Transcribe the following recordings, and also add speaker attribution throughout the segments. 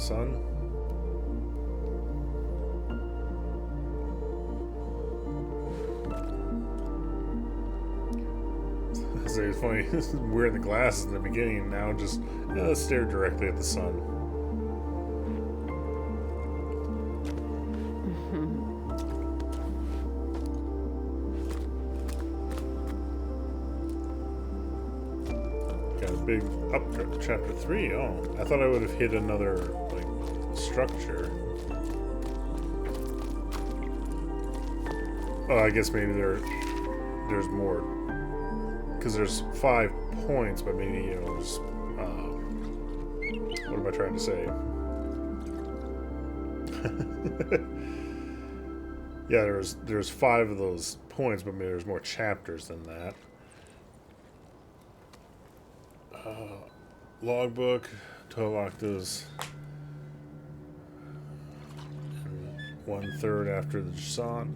Speaker 1: sun. It's funny, wearing the glasses in the beginning, and now just stare directly at the sun. Got a big up to chapter 3. Oh, I thought I would have hit another like structure. Oh, I guess maybe there's more. Because there's 5 points, but maybe, there's, what am I trying to say? Yeah, there's 5 of those points, but maybe there's more chapters than that. Logbook, 12 octaves, and 1/3 after the Jusant.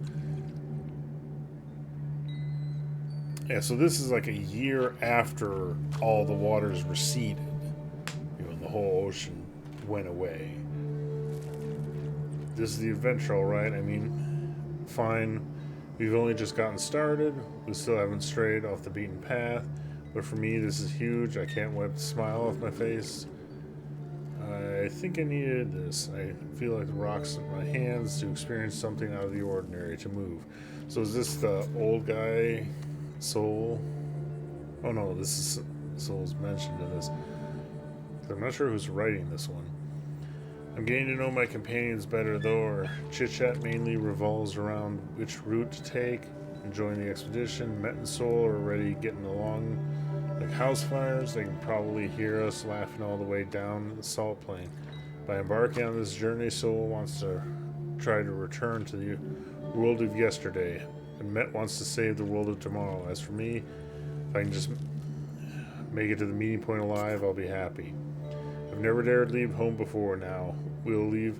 Speaker 1: Yeah, so this is like a year after all the waters receded. The whole ocean went away. This is the adventure, all right. I mean, fine. We've only just gotten started. We still haven't strayed off the beaten path. But for me, this is huge. I can't wipe the smile off my face. I think I needed this. I feel like the rocks in my hands to experience something out of the ordinary, to move. So is this the old guy... Soul? Oh no, this is Soul's mentioned in this. I'm not sure who's writing this one. I'm getting to know my companions better, though. Our chit-chat mainly revolves around which route to take. Enjoying the expedition. Met and Soul are already getting along like house fires. They can probably hear us laughing all the way down the salt plain. By embarking on this journey, Soul wants to try to return to the world of yesterday. And Met wants to save the world of tomorrow. As for me, if I can just make it to the meeting point alive, I'll be happy. I've never dared leave home before now. We'll leave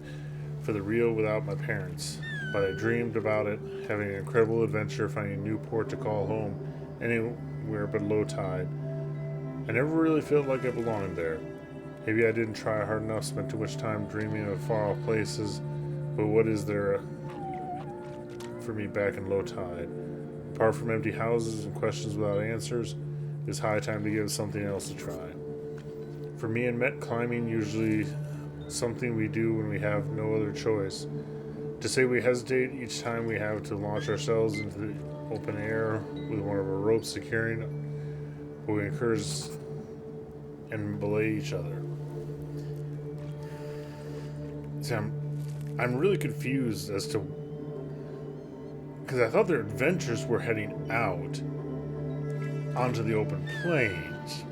Speaker 1: for the real without my parents. But I dreamed about it, having an incredible adventure, finding a new port to call home, anywhere but low tide. I never really felt like I belonged there. Maybe I didn't try hard enough, spent too much time dreaming of far-off places, but what is there for me back in low tide? Apart from empty houses and questions without answers, it's high time to give something else a try. For me and Met, climbing usually something we do when we have no other choice. To say we hesitate each time we have to launch ourselves into the open air with one of our ropes securing, but we encourage and belay each other. See, I'm really confused as to, because I thought their adventures were heading out onto the open plains.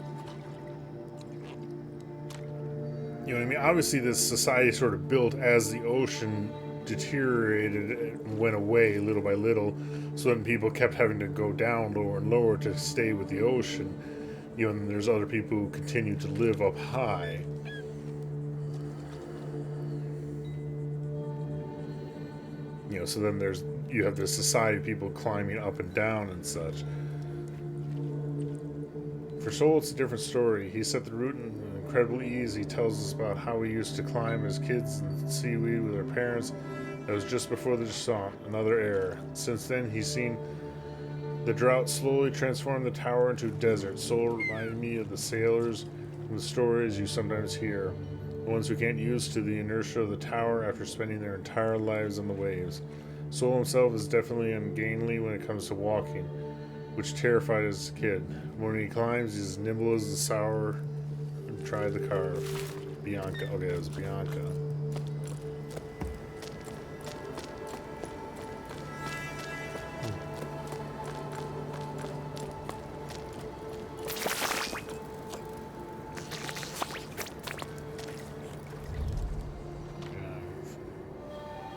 Speaker 1: You know what I mean? Obviously, this society sort of built as the ocean deteriorated and went away little by little, so then people kept having to go down lower and lower to stay with the ocean. And there's other people who continue to live up high. So then you have this society of people climbing up and down and such. For Soul, it's a different story. He set the route in incredible ease. He tells us about how he used to climb as kids in seaweed with our parents. That was just before the Jusant, another era. Since then, he's seen the drought slowly transform the tower into a desert. Soul reminded me of the sailors from the stories you sometimes hear, the ones who can't use to the inertia of the tower after spending their entire lives on the waves. Soul himself is definitely ungainly when it comes to walking, which terrified as a kid. When he climbs, he's as nimble as the sour and tried the carve. Bianca. Okay, it was Bianca.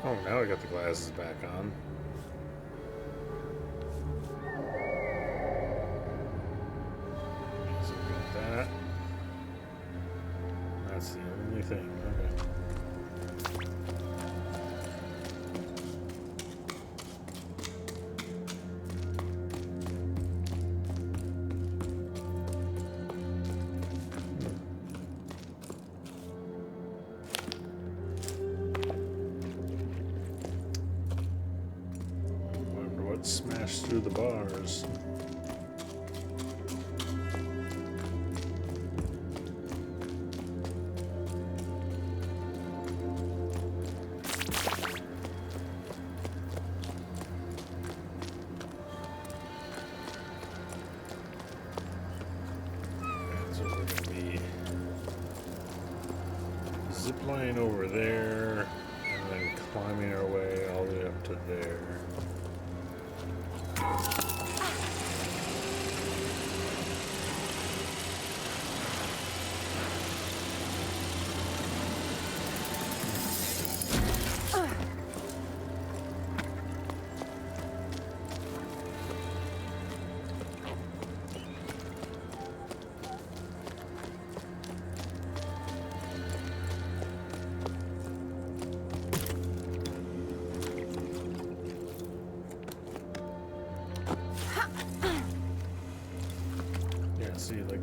Speaker 1: Oh, now I got the glasses back on. So we got that. That's the only thing. Okay. let's smash through the bars. Zipline over there, and then climbing our way all the way up to there. See, like,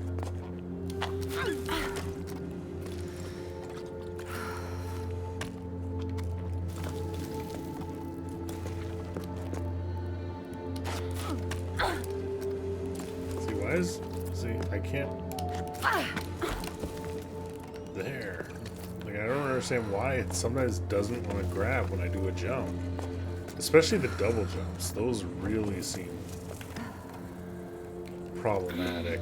Speaker 1: see, I can't, there, like, I don't understand why it sometimes doesn't want to grab when I do a jump, especially the double jumps. Those really seem problematic.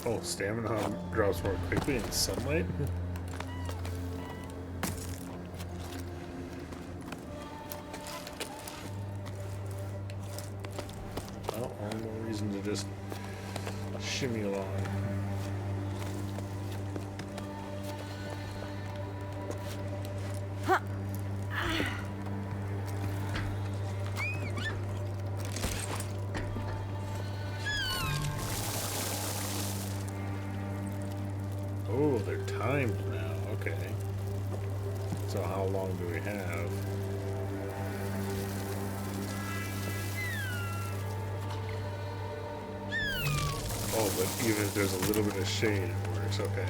Speaker 1: Oh, stamina drops more quickly in sunlight? Well, all the more reason to just shimmy along. Oh, they're timed now. Okay. So how long do we have? Oh, but even if there's a little bit of shade, it works. Okay.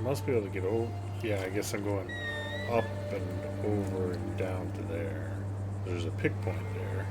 Speaker 1: Must be able to get over. Yeah, I guess I'm going up and over and down to there. There's a pick point there.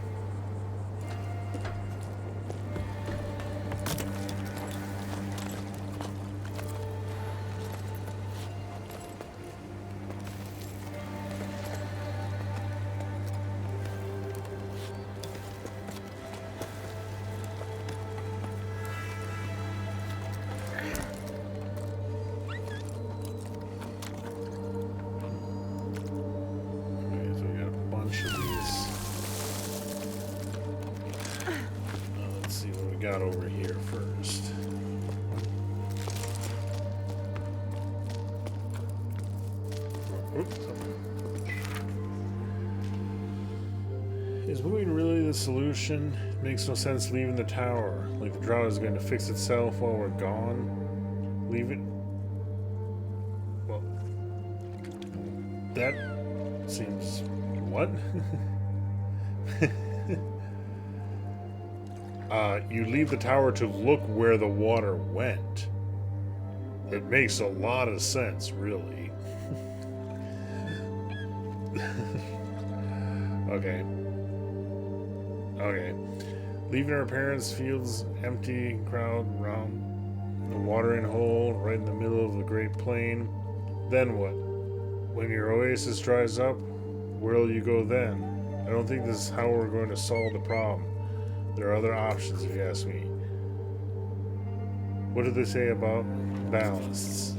Speaker 1: Got over here first. Oops. Is moving really the solution? It makes no sense leaving the tower. Like the drought is going to fix itself while we're gone. Leave it. Well, that seems What? You leave the tower to look where the water went. It makes a lot of sense, really. Okay. Okay. Leaving our parents' fields empty, crowd round the watering hole right in the middle of the great plain. Then what? When your oasis dries up, where'll you go then? I don't think this is how we're going to solve the problem. There are other options, if you ask me. What do they say about ballasts?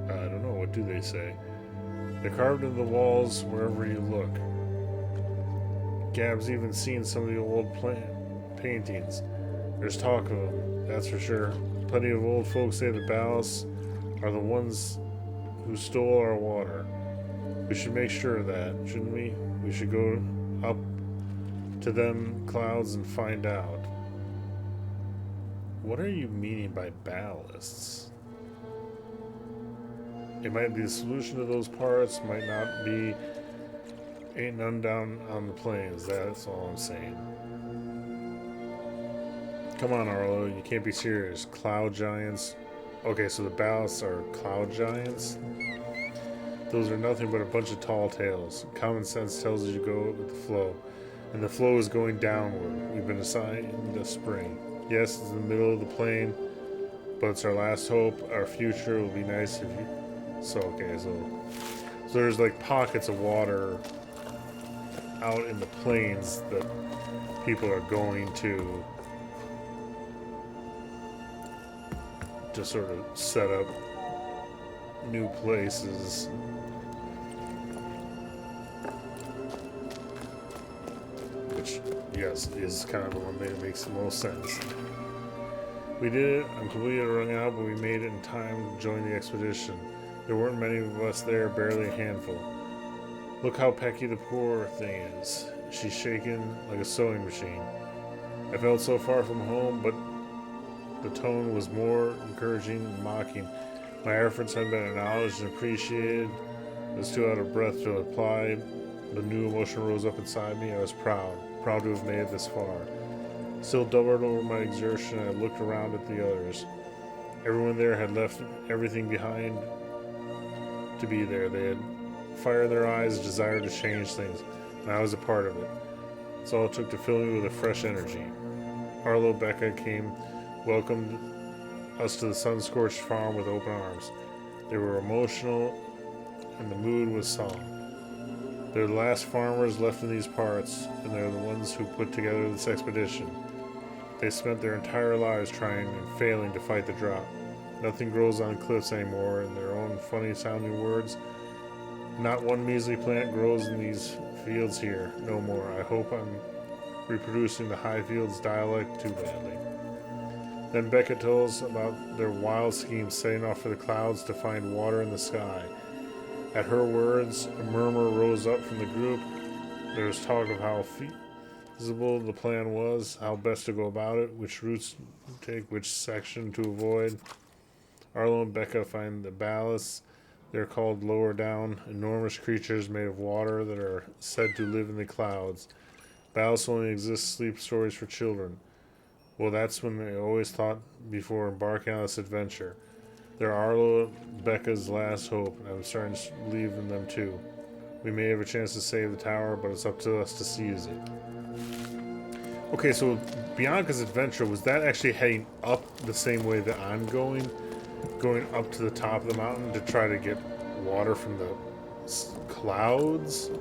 Speaker 1: I don't know. What do they say? They're carved into the walls wherever you look. Gab's even seen some of the old paintings. There's talk of them, that's for sure. Plenty of old folks say the ballasts are the ones who stole our water. We should make sure of that, shouldn't we? We should go up to them clouds and find out. What are you meaning by ballasts? It might be the solution to those parts, might not be. Ain't none down on the plains, that's all I'm saying. Come on, Arlo, you can't be serious. Cloud giants. Okay, so the ballasts are cloud giants? Those are nothing but a bunch of tall tales. Common sense tells you to go with the flow. And the flow is going downward. We've been assigned the spring. Yes, it's in the middle of the plain, but it's our last hope. Our future will be nice if you... So, okay, so there's like pockets of water out in the plains that people are going to sort of set up new places. Which, yes, is kind of the one that makes the most sense. We did it. I'm completely wrung out, but we made it in time to join the expedition. There weren't many of us there, barely a handful. Look how pecky the poor thing is. She's shaking like a sewing machine. I felt so far from home, but the tone was more encouraging and mocking. My efforts had been acknowledged and appreciated. I was too out of breath to reply. The new emotion rose up inside me. I was proud to have made it this far. Still doubled over my exertion, I looked around at the others. Everyone there had left everything behind to be there. They had fire in their eyes, a desire to change things, and I was a part of it. That's all it took to fill me with a fresh energy. Arlo Becca came, welcomed us to the sun-scorched farm with open arms. They were emotional, and the mood was solemn. They're the last farmers left in these parts, and they're the ones who put together this expedition. They spent their entire lives trying and failing to fight the drought. Nothing grows on cliffs anymore, in their own funny-sounding words. Not one measly plant grows in these fields here, no more. I hope I'm reproducing the Highfields dialect too badly. Then Becca told us about their wild schemes setting off for the clouds to find water in the sky. At her words, a murmur rose up from the group. There was talk of how feasible the plan was, how best to go about it, which routes to take, which section to avoid. Arlo and Becca find the ballasts. They're called lower down, enormous creatures made of water that are said to live in the clouds. Ballasts only exist sleep stories for children. Well, that's when they always thought before embarking on this adventure. They're Arlo Becca's last hope, and I'm starting to believe in them too. We may have a chance to save the tower, but it's up to us to seize it. Okay, so Bianca's adventure, was that actually heading up the same way that I'm going? Going up to the top of the mountain to try to get water from the clouds?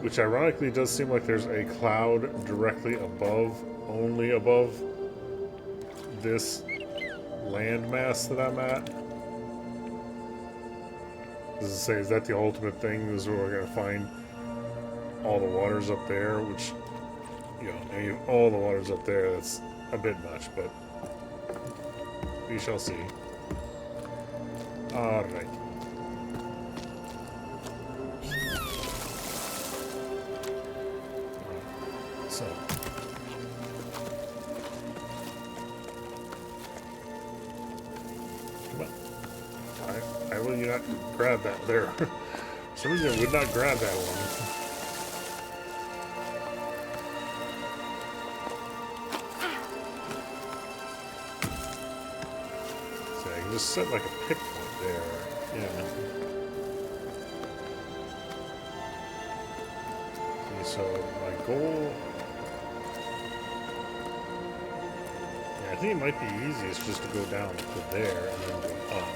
Speaker 1: Which ironically does seem like there's a cloud directly above, only above this landmass that I'm at. Does it say, is that the ultimate thing? This is where we're going to find all the waters up there, which, you know, I mean, all the waters up there, that's a bit much, but we shall see. Alright. So. Come on. Why will you not grab that there? For some reason, I would not grab that one. So I can just set like a pick point there. Yeah. Okay, so my goal. Yeah, I think it might be easiest just to go down to there and then go up.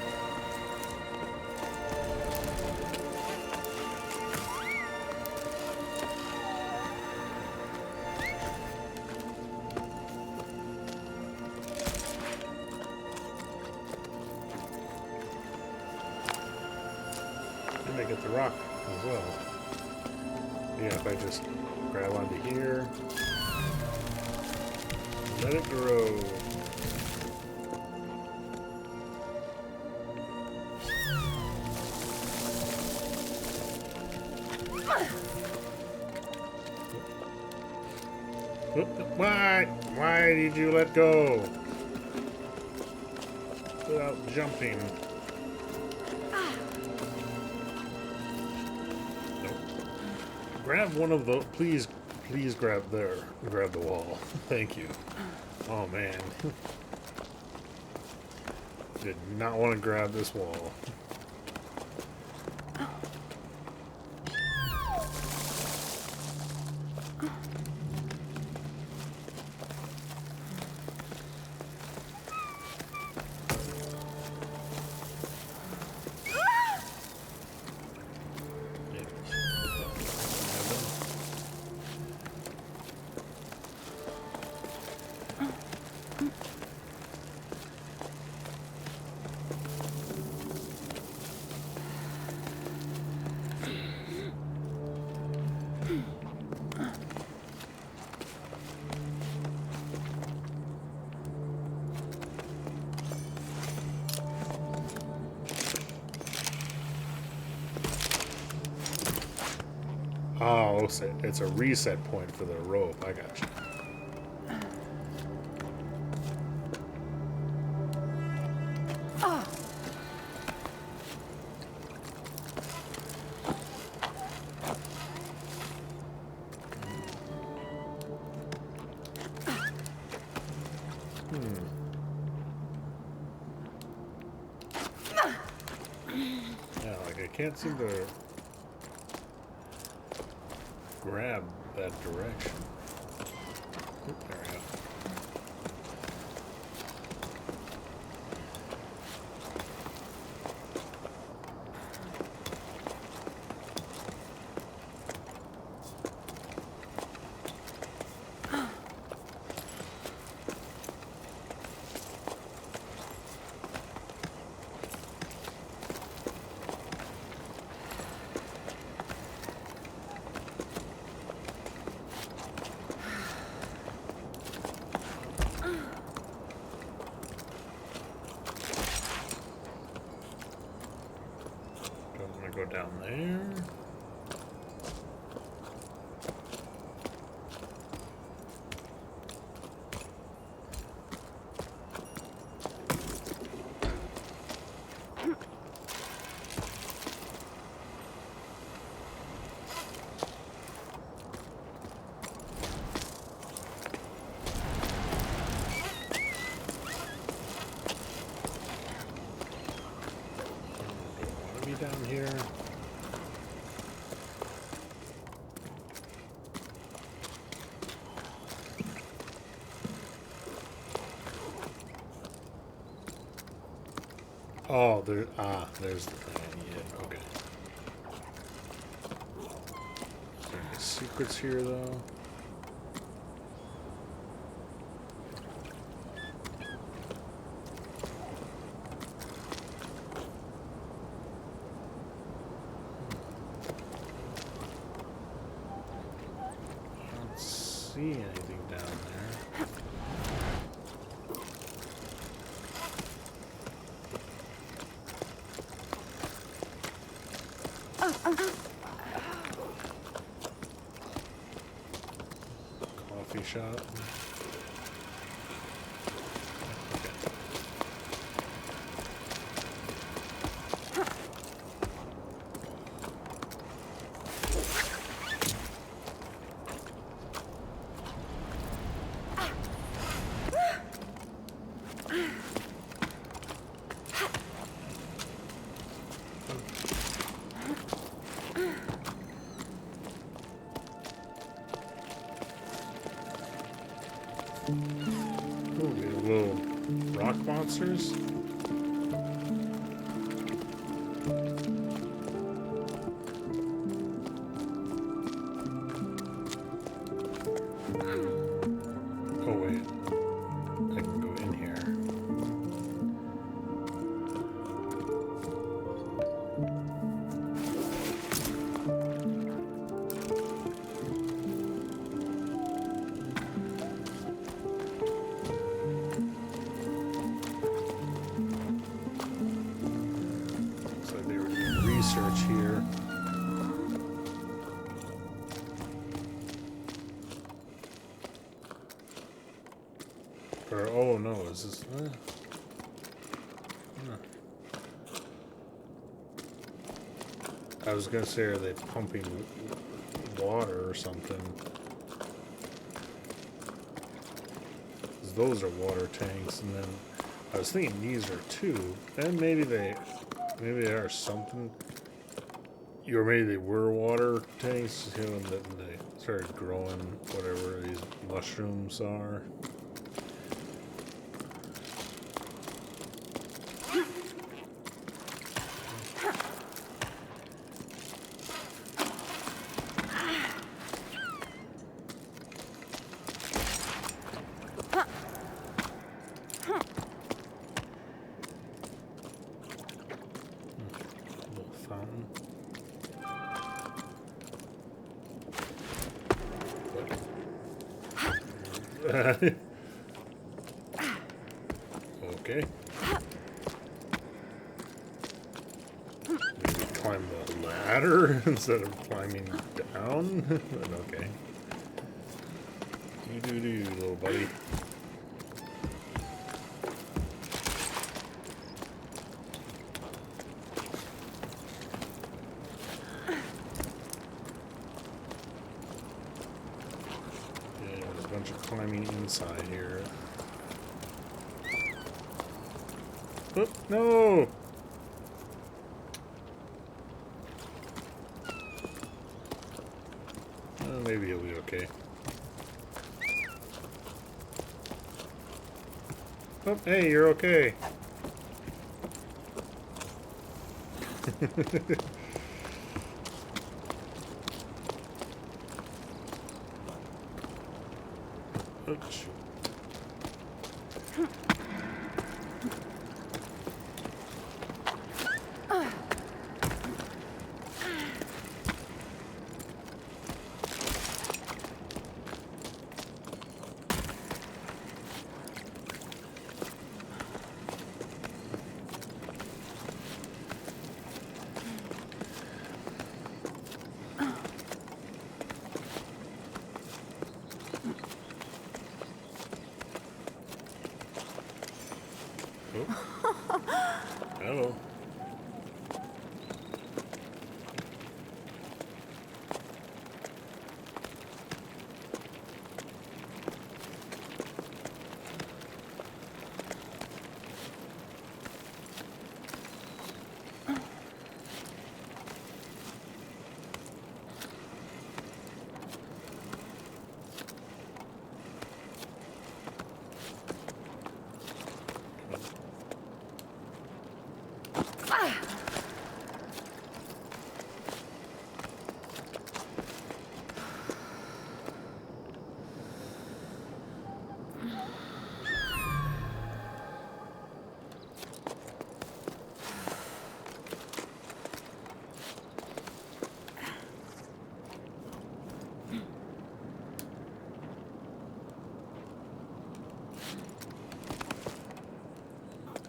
Speaker 1: And I get the rock as well. Yeah, if I just grab onto here, let it grow. Why did you let go? Without jumping. Grab one of the, please grab the wall. Thank you. Oh man. Did not want to grab this wall. Oh, it's a reset point for the rope. I got you. Yeah, like I can't seem to grab that direction. Oop, there we go. Go down there. Don't want to be down here. Oh, there's the thing. Yeah, okay. Is there any secrets here, though? I don't see anything down there. Coffee shop. Okay. Ooh, we have little rock monsters. Oh wait, I can go in here. Looks like they were doing research here. Or, oh no, is this... I was gonna say, are they pumping water or something? 'Cause those are water tanks, and then I was thinking these are too. And maybe they are something. Or maybe they were water tanks, you know, and then they started growing whatever these mushrooms are. Little fountain. Okay. Maybe climb the ladder instead of climbing down. But okay. You do, little buddy. Yeah, there's a bunch of climbing inside here. Oh, no! Maybe he'll be okay. Oh, hey, you're okay. Oops. Oh. Hello.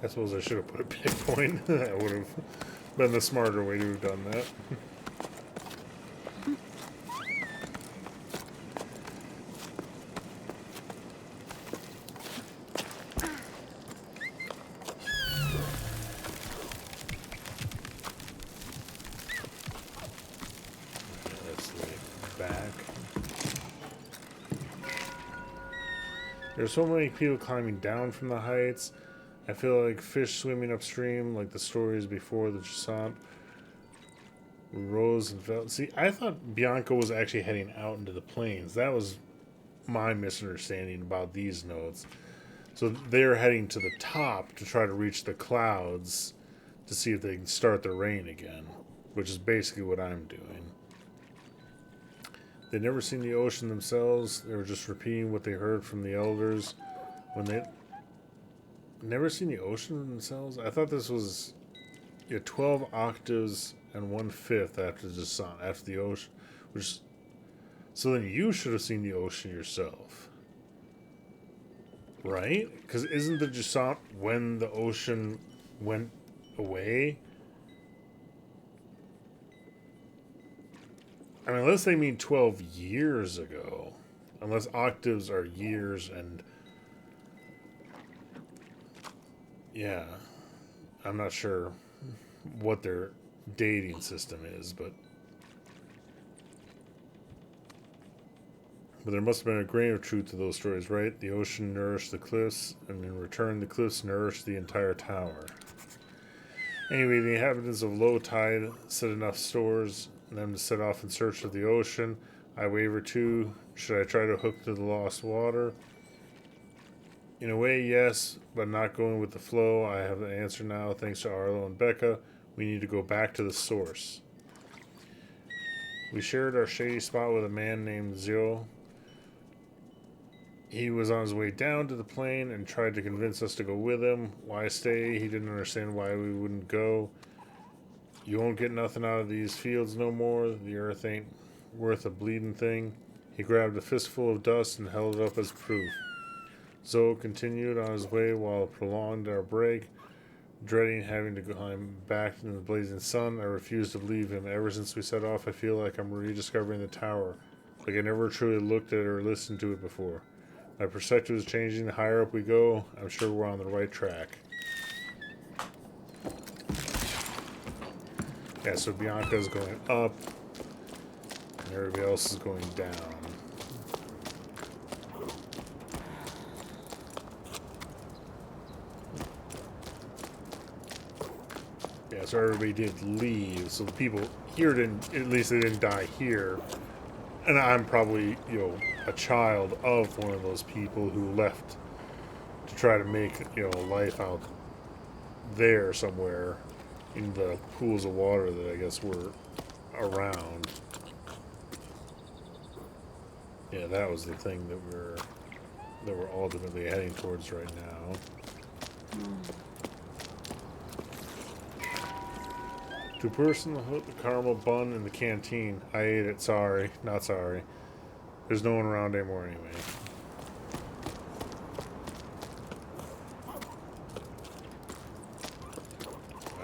Speaker 1: I suppose I should have put a pinpoint. That would have been the smarter way to have done that. Let's lay back. There's so many people climbing down from the heights. I feel like fish swimming upstream, like the stories before the Jusant. We rose and fell. See, I thought Bianca was actually heading out into the plains. That was my misunderstanding about these notes. So they're heading to the top to try to reach the clouds to see if they can start the rain again, which is basically what I'm doing. They'd never seen the ocean themselves. They were just repeating what they heard from the elders when they never seen the ocean themselves. I thought this was 12 octaves and 1/5 after Jusant, after the ocean, which so then you should have seen the ocean yourself, right? Because isn't the Jusant when the ocean went away? I mean, unless they mean 12 years ago, unless octaves are years and yeah, I'm not sure what their dating system is, but there must have been a grain of truth to those stories, right? The ocean nourished the cliffs, and in return, the cliffs nourished the entire tower. Anyway, the inhabitants of low tide set enough stores for them to set off in search of the ocean. I waver too. Should I try to hook to the lost water? In a way, yes, but not going with the flow. I have the answer now, thanks to Arlo and Becca. We need to go back to the source. We shared our shady spot with a man named Zio. He was on his way down to the plane and tried to convince us to go with him. Why stay? He didn't understand why we wouldn't go. You won't get nothing out of these fields no more. The earth ain't worth a bleeding thing. He grabbed a fistful of dust and held it up as proof. Zoe continued on his way while prolonged our break. Dreading having to climb back in the blazing sun, I refused to leave him. Ever since we set off, I feel like I'm rediscovering the tower. Like I never truly looked at it or listened to it before. My perspective is changing. The higher up we go, I'm sure we're on the right track. Yeah, so Bianca's going up, and everybody else is going down. Yeah, so everybody did leave. So the people here didn't, at least they didn't die here. And I'm probably, a child of one of those people who left to try to make, life out there somewhere in the pools of water that I guess were around. Yeah, that was the thing that we're ultimately heading towards right now. To person the caramel bun in the canteen. I ate it. Sorry. Not sorry. There's no one around anymore anyway.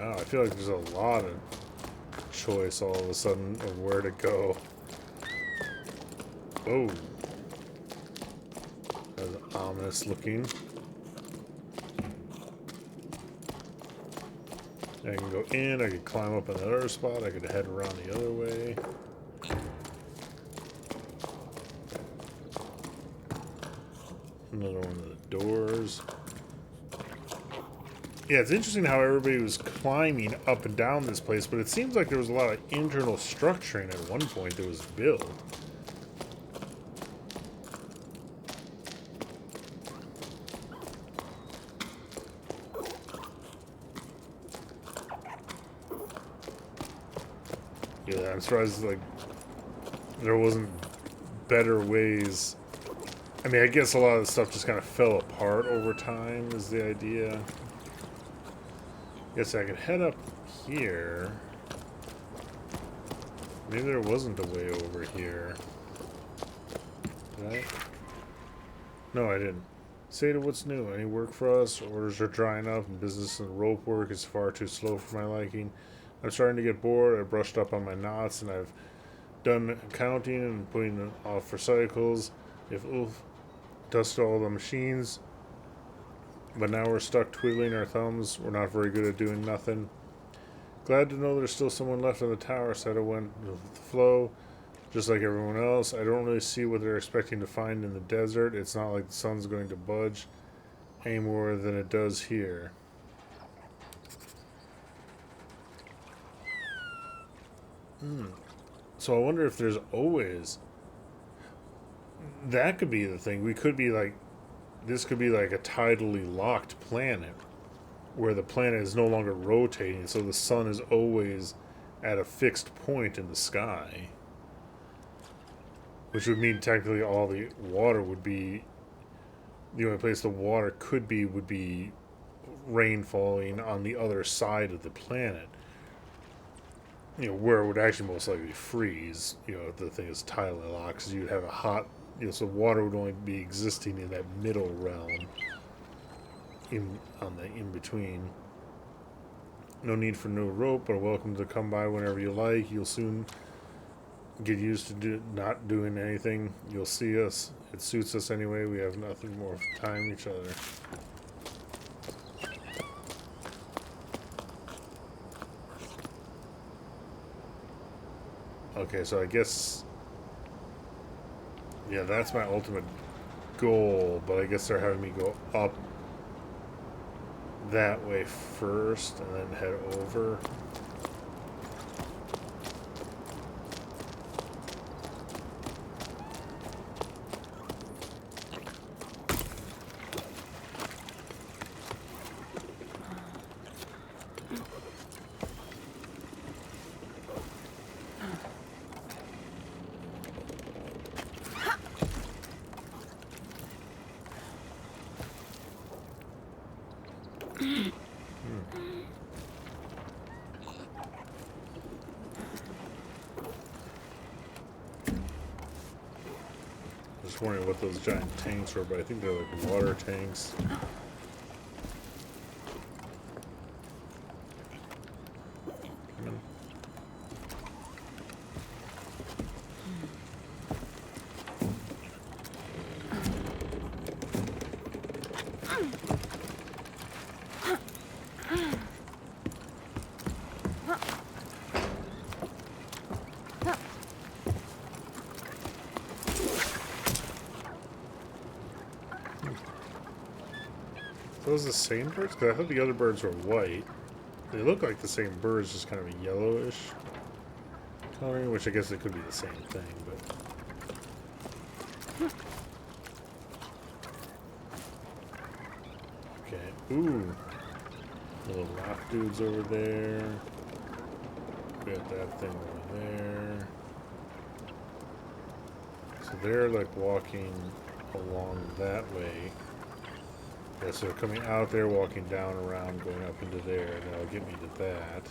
Speaker 1: Wow, I feel like there's a lot of choice all of a sudden of where to go. Oh. That's ominous looking. I can go in, I could climb up another spot, I could head around the other way. Another one of the doors. Yeah, it's interesting how everybody was climbing up and down this place, but it seems like there was a lot of internal structuring at one point that was built. Yeah, I'm surprised there wasn't better ways. I mean, I guess a lot of the stuff just kind of fell apart over time is the idea. Guess I could head up here. Maybe there wasn't a way over here. Did I? No, I didn't. Say to what's new. Any work for us? Orders are drying up and business and rope work is far too slow for my liking. I'm starting to get bored. I brushed up on my knots and I've done counting and putting them off for cycles. If Ulf dusted all the machines, but now we're stuck twiddling our thumbs. We're not very good at doing nothing. Glad to know there's still someone left on the tower, said I went with the flow, just like everyone else. I don't really see what they're expecting to find in the desert. It's not like the sun's going to budge any more than it does here. So I wonder if there's always... That could be the thing. We could be like... This could be like a tidally locked planet where the planet is no longer rotating, so the sun is always at a fixed point in the sky. Which would mean technically all the water would be... The only place the water could be would be rain falling on the other side of the planet. You know, where it would actually most likely freeze, you know, if the thing is tidally locked, because you'd have a hot... You know, so water would only be existing in that middle realm. On the in-between. No need for no rope, but welcome to come by whenever you like. You'll soon get used to not doing anything. You'll see us. It suits us anyway. We have nothing more time each other. Okay, so I guess... Yeah, that's my ultimate goal, but I guess they're having me go up that way first and then head over. Just wondering what those giant tanks were, but I think they're like water tanks. Those the same birds? Because I thought the other birds were white. They look like the same birds, just kind of a yellowish coloring, which I guess it could be the same thing, but... Okay. Ooh. Little rock dudes over there. We got that thing over there. So they're like walking along that way. Yeah, so coming out there, walking down around, going up into there, and that'll get me to that.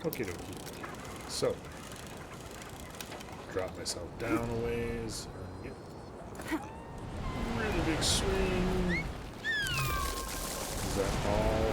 Speaker 1: Okie dokie. So, drop myself down a ways, and get a really big swing. Is that all?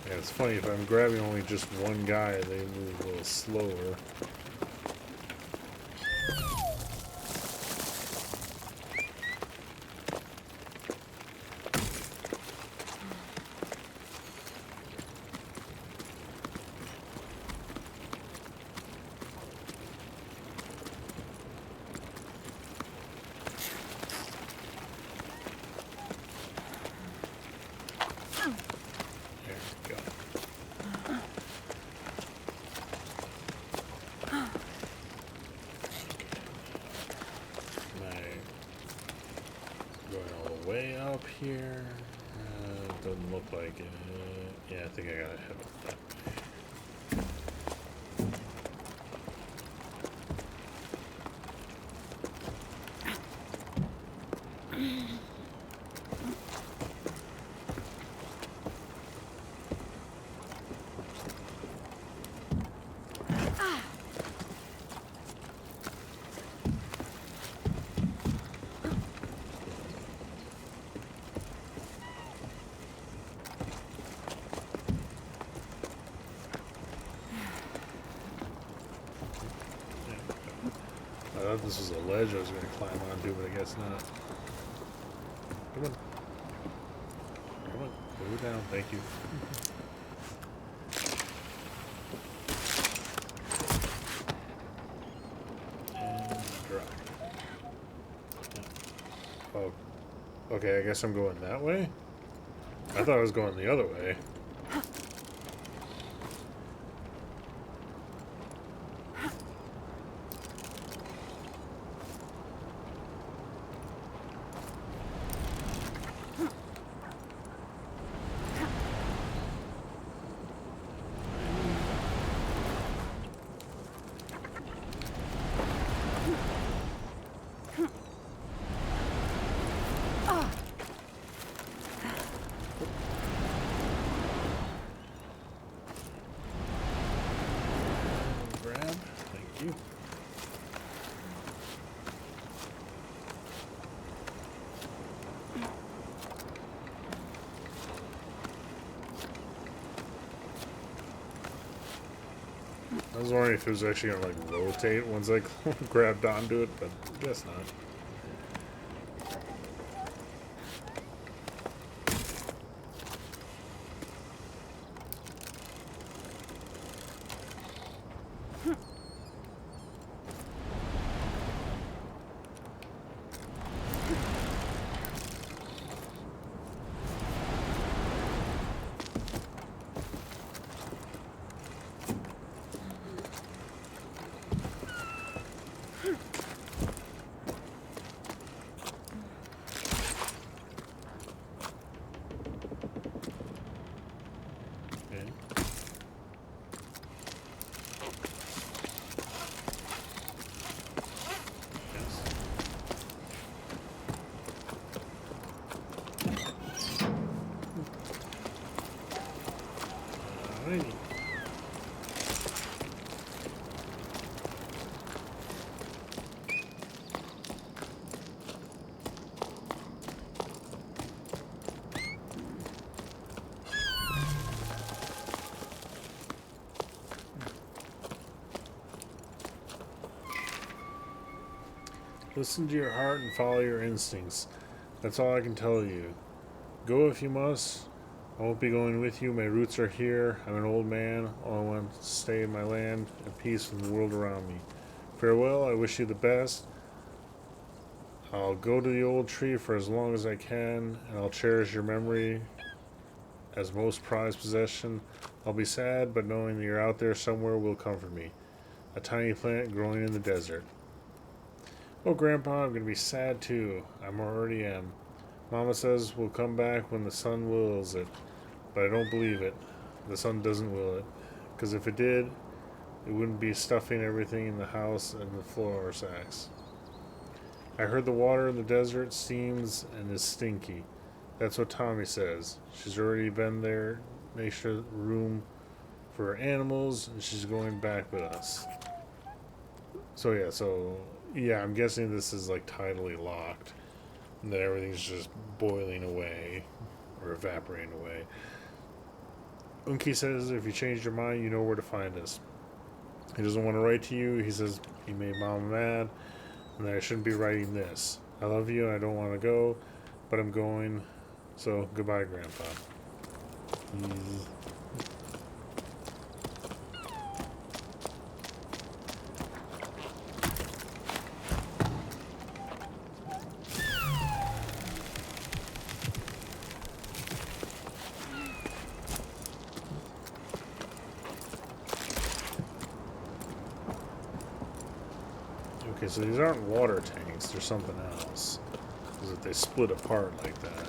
Speaker 1: Yeah, it's funny, if I'm grabbing only just one guy, they move a little slower. Way up here. Doesn't look like it. Yeah, I think I gotta head up that way. I thought this was a ledge I was going to climb onto, but I guess not. Come on. Come on. Go down. Thank you. And dry. Oh. Okay, I guess I'm going that way? I thought I was going the other way. I was wondering if it was actually gonna like rotate once I grabbed onto it, but I guess not. Listen to your heart and follow your instincts. That's all I can tell you. Go if you must. I won't be going with you. My roots are here. I'm an old man. All I want is to stay in my land at peace from the world around me. Farewell. I wish you the best. I'll go to the old tree for as long as I can, and I'll cherish your memory as most prized possession. I'll be sad, but knowing that you're out there somewhere will comfort me. A tiny plant growing in the desert. Oh, Grandpa, I'm going to be sad too. I already am. Mama says we'll come back when the sun wills it, but I don't believe it. The sun doesn't will it. Because if it did, it wouldn't be stuffing everything in the house and the flour sacks. I heard the water in the desert steams and is stinky. That's what Tommy says. She's already been there, make sure room for her animals, and she's going back with us. So yeah, I'm guessing this is like tidally locked, and that everything's just boiling away or evaporating away. Unki says if you change your mind, you know where to find us. He doesn't want to write to you. He says he made Mom mad, and that I shouldn't be writing this. I love you, and I don't want to go, but I'm going. So goodbye, Grandpa. Okay, so these aren't water tanks, they're something else. Is that they split apart like that.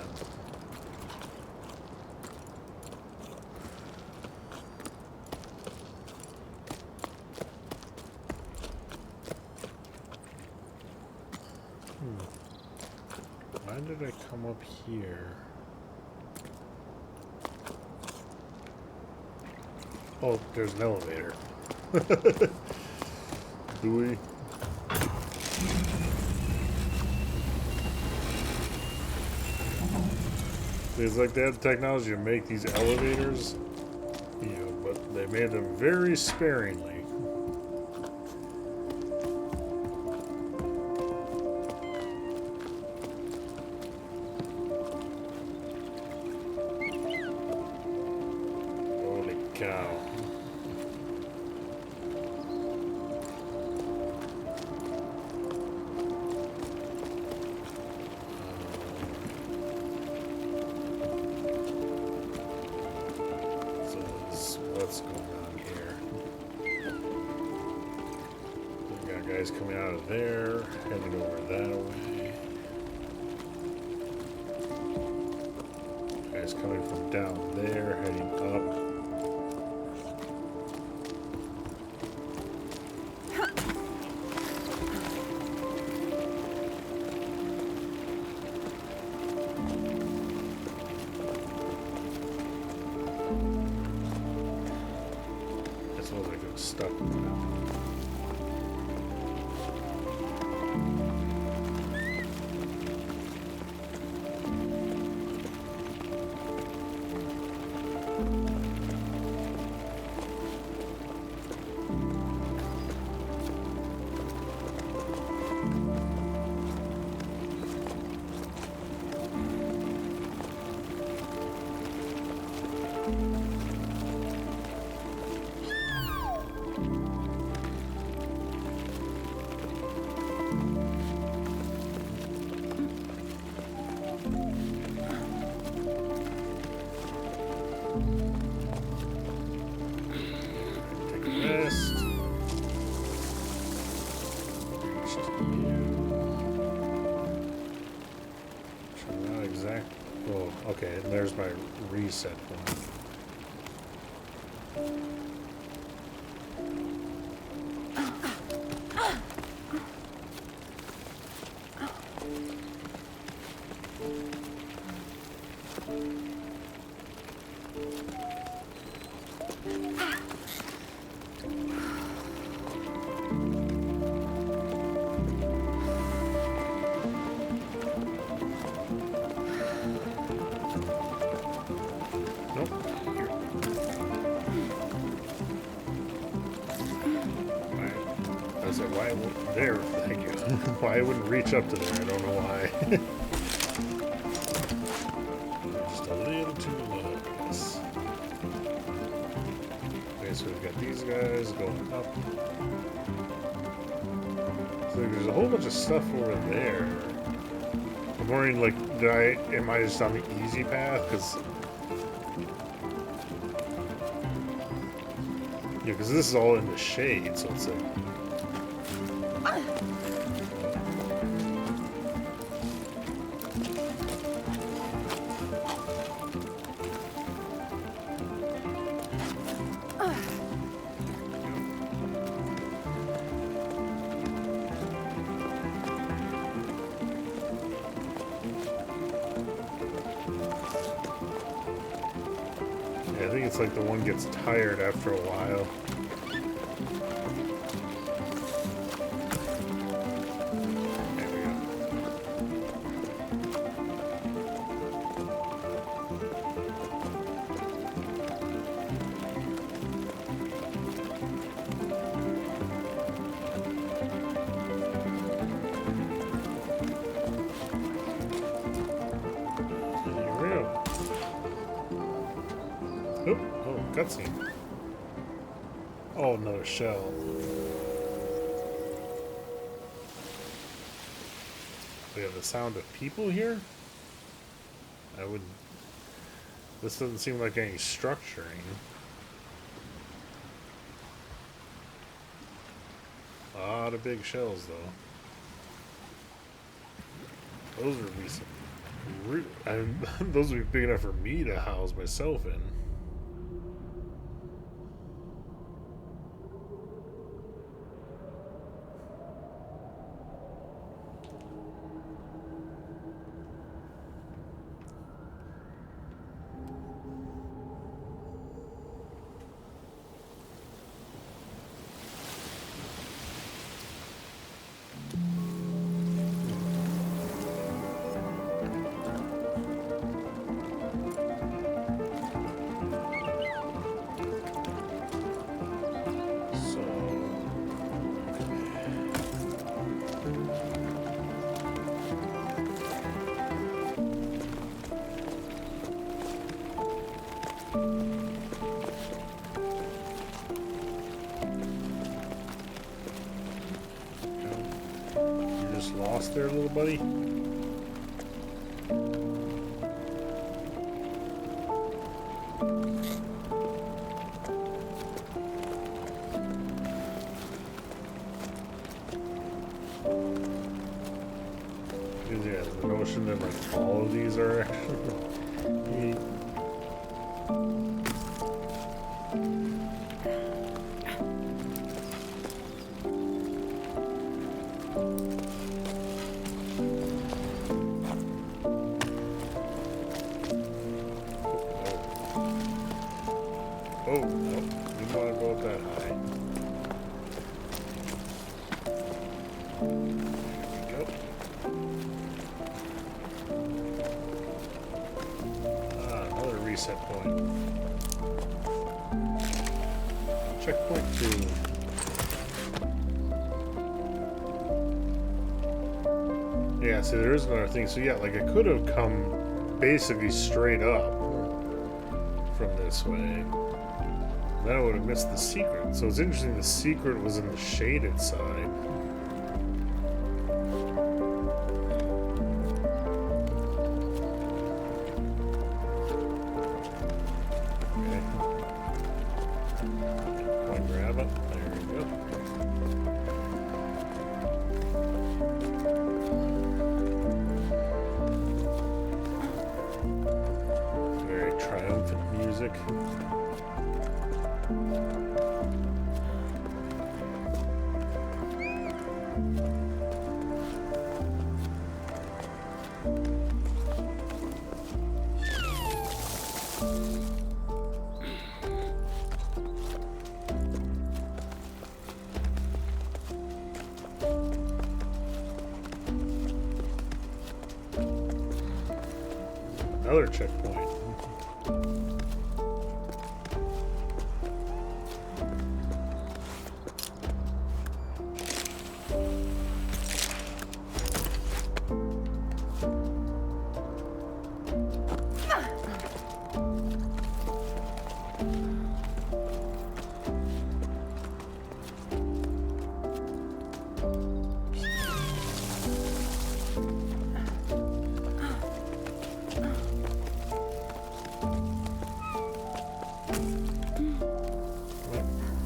Speaker 1: Why did I come up here? Oh, there's an elevator. Do we? It's like they had the technology to make these elevators, you know, but they made them very sparingly. cow. What's going on here? We got guys coming out of there, heading over that way. Guys coming from down there, heading up. Stuck with that. Okay, and there's my reset point. Why there? Thank you. Why I wouldn't reach up to there? I don't know why. Just a little too low, I guess. Okay, so we've got these guys going up. So there's a whole bunch of stuff over there. I'm wondering, like, am I just on the easy path? Because yeah, because this is all in the shade, so it's like. I think it's like the one gets tired after a while. There we go. Oh, cutscene. Oh, another shell. We have the sound of people here? I wouldn't... This doesn't seem like any structuring. A lot of big shells, though. Those would be some... those would be big enough for me to house myself in. just lost there, little buddy? Yeah, the notion that like all of these are actually oh, no, didn't want to go up that high. There we go. Another reset point. Checkpoint 2. Yeah, see, there is another thing. So yeah, like I could have come basically straight up from this way. Then I would have missed the secret. So it's interesting the secret was in the shaded side. Okay. Point grab it. There we go. Very triumphant music. Another checkpoint.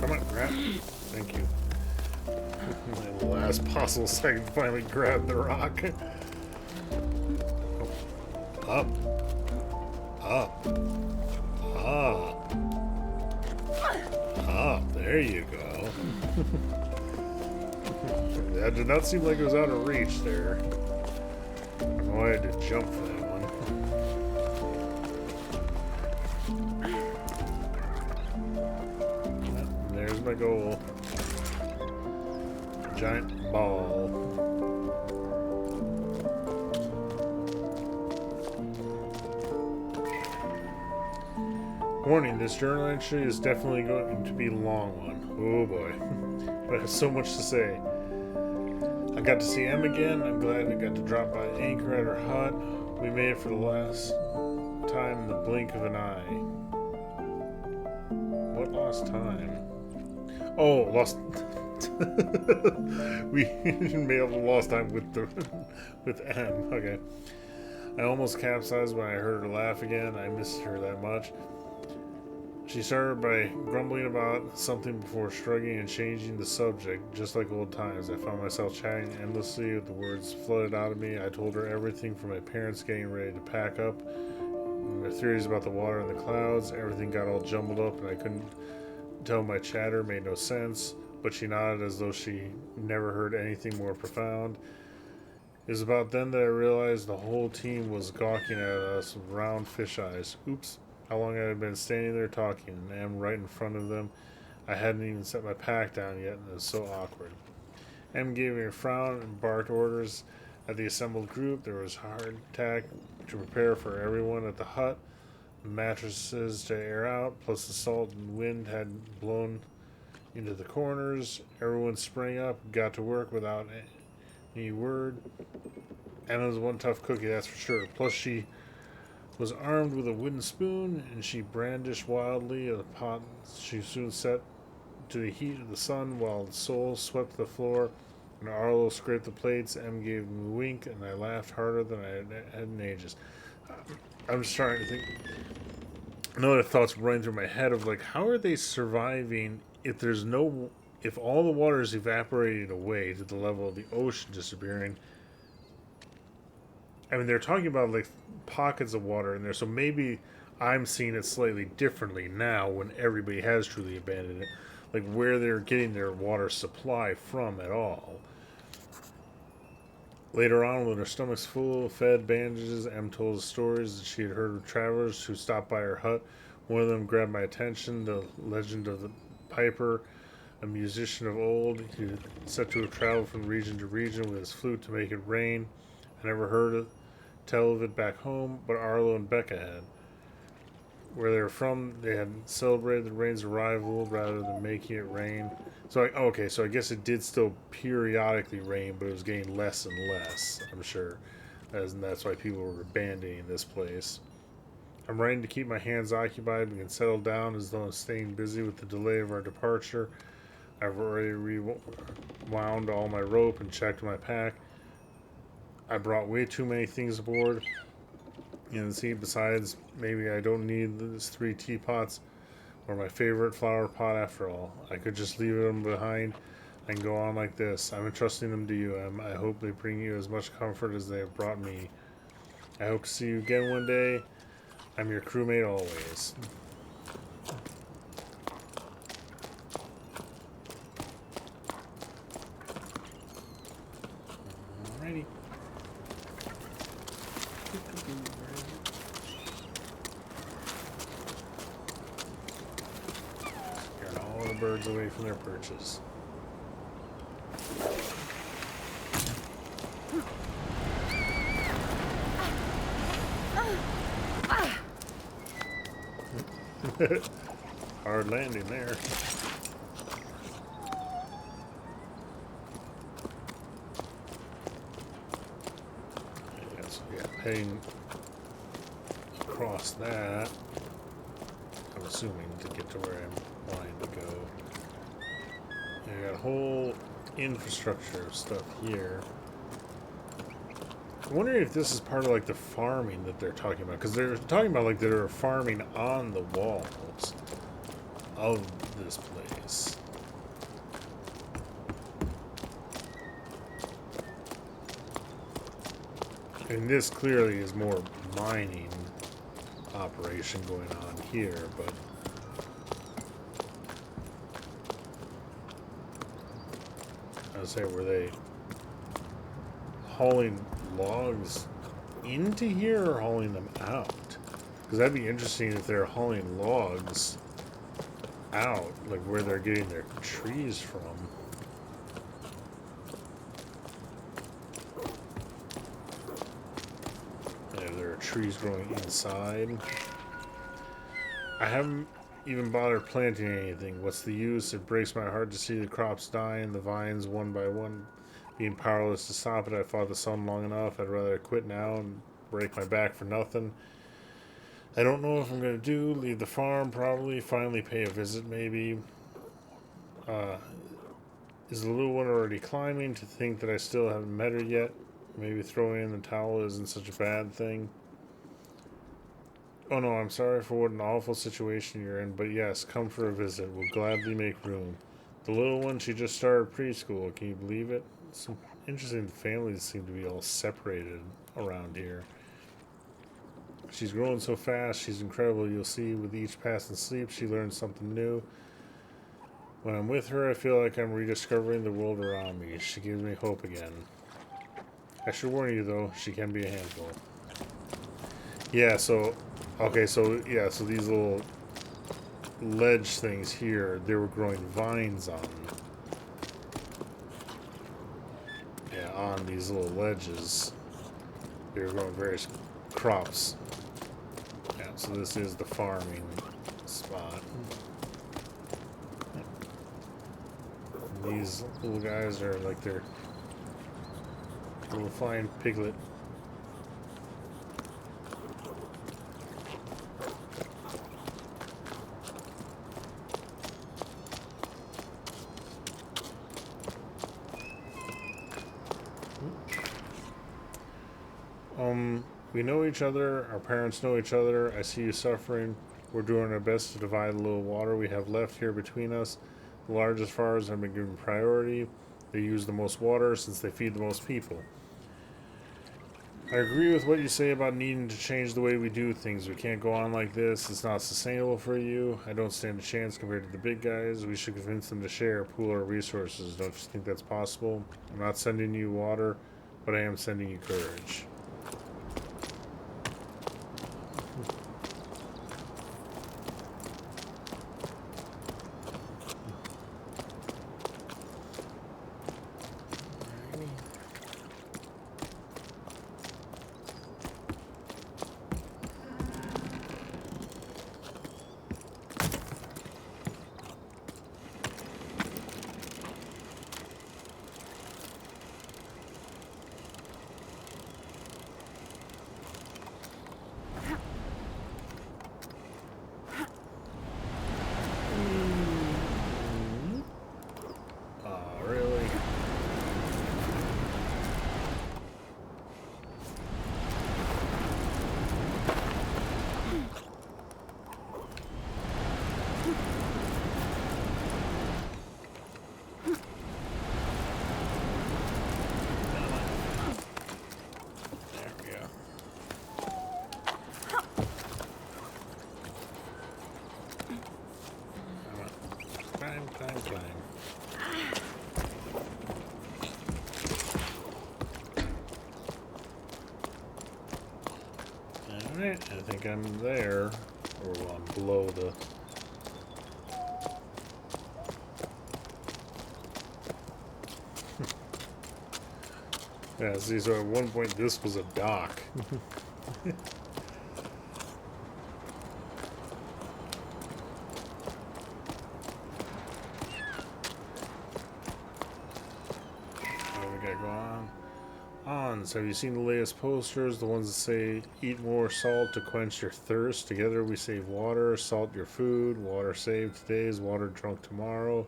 Speaker 1: Come on, grab. Thank you. The last possible second, finally grab the rock. Up. Up. Up. Up. There you go. That did not seem like it was out of reach there. I don't know why I had to jump for that one. There's my goal. Giant ball. Warning, this journal entry is definitely going to be a long one. Oh boy. But I have so much to say. I got to see Em again. I'm glad I got to drop by anchor at her hut. We made it for the last time in the blink of an eye. What lost time? Oh, lost. We made up the lost time with M. Okay. I almost capsized when I heard her laugh again. I missed her that much. She started by grumbling about something before shrugging and changing the subject, just like old times. I found myself chatting endlessly with the words flooded out of me. I told her everything from my parents getting ready to pack up, and their theories about the water and the clouds. Everything got all jumbled up, and I couldn't tell my chatter made no sense, but she nodded as though she never heard anything more profound. It was about then that I realized the whole team was gawking at us with round fish eyes. Oops. How long I had been standing there talking, and Em right in front of them. I hadn't even set my pack down yet, and it was so awkward. Em gave me a frown and barked orders at the assembled group. There was hardtack to prepare for everyone at the hut, mattresses to air out, plus the salt and wind had blown into the corners. Everyone sprang up, got to work without any word. Emma was one tough cookie, that's for sure. Plus she was armed with a wooden spoon, and she brandished wildly a pot she soon set to the heat of the sun while the soul swept the floor When Arlo scraped the plates, Em gave me a wink, and I laughed harder than I had in ages. I'm just trying to think. Another thought's running through my head of like, how are they surviving if there's no, if all the water is evaporating away to the level of the ocean disappearing? I mean, they're talking about like pockets of water in there, so maybe I'm seeing it slightly differently now when everybody has truly abandoned it, like where they're getting their water supply from at all. Later on, with her stomachs full, fed, bandages, Em told stories that she had heard of travelers who stopped by her hut. One of them grabbed my attention, the legend of the Piper, a musician of old. He was said to have traveled from region to region with his flute to make it rain. I never heard tell of it back home, but Arlo and Becca had. Where they were from, they had celebrated the rain's arrival rather than making it rain. So, okay, so I guess it did still periodically rain, but it was getting less and less, I'm sure. And that's why people were abandoning this place. I'm writing to keep my hands occupied and can settle down as though I'm staying busy with the delay of our departure. I've already rewound all my rope and checked my pack. I brought way too many things aboard. And see, besides, maybe I don't need these 3 teapots or my favorite flower pot after all. I could just leave them behind and go on like this. I'm entrusting them to you, Em. I hope they bring you as much comfort as they have brought me. I hope to see you again one day. I'm your crewmate always. Alrighty. Scaring all the birds away from their perches. Hard landing there. Yes, heading across that. I'm assuming to get to where I'm wanting to go. I got a whole infrastructure of stuff here. I'm wondering if this is part of like the farming that they're talking about, because they're talking about like they're farming on the walls of this place. And this clearly is more mining operation going on here, but I would say, were they hauling logs into here or hauling them out? Because that'd be interesting if they're hauling logs out, like where they're getting their trees from. And there are trees growing inside. I haven't even bothered planting anything. What's the use? It breaks my heart to see the crops die and the vines one by one being powerless to stop it. I fought the sun long enough. I'd rather quit now and break my back for nothing. I don't know what I'm going to do. Leave the farm, probably. Finally pay a visit, maybe. Is the little one already climbing? To think that I still haven't met her yet. Maybe throwing in the towel isn't such a bad thing. Oh no, I'm sorry for what an awful situation you're in, but yes, come for a visit. We'll gladly make room. The little one, she just started preschool. Can you believe it? Some interesting families seem to be all separated around here. She's growing so fast, she's incredible. You'll see with each passing sleep, she learns something new. When I'm with her, I feel like I'm rediscovering the world around me. She gives me hope again. I should warn you, though, she can be a handful. Yeah, so... Okay, so, yeah, so these little ledge things here, they were growing vines on. Yeah, on these little ledges. They were growing various crops. Yeah, so this is the farming spot. And these little guys are like their little flying piglet. We know each other, our parents know each other, I see you suffering. We're doing our best to divide the little water we have left here between us. The largest farms have been given priority. They use the most water since they feed the most people. I agree with what you say about needing to change the way we do things. We can't go on like this. It's not sustainable for you. I don't stand a chance compared to the big guys. We should convince them to share, pool our resources. Don't you think that's possible? I'm not sending you water, but I am sending you courage. Really? There we go. Come on. Climb, climb, climb. Alright, I think I'm there. Or well, I'm below the... Yeah, see, so at one point this was a dock. What do we got going on? So have you seen the latest posters? The ones that say, eat more salt to quench your thirst. Together we save water. Salt your food. Water saved today is water drunk tomorrow.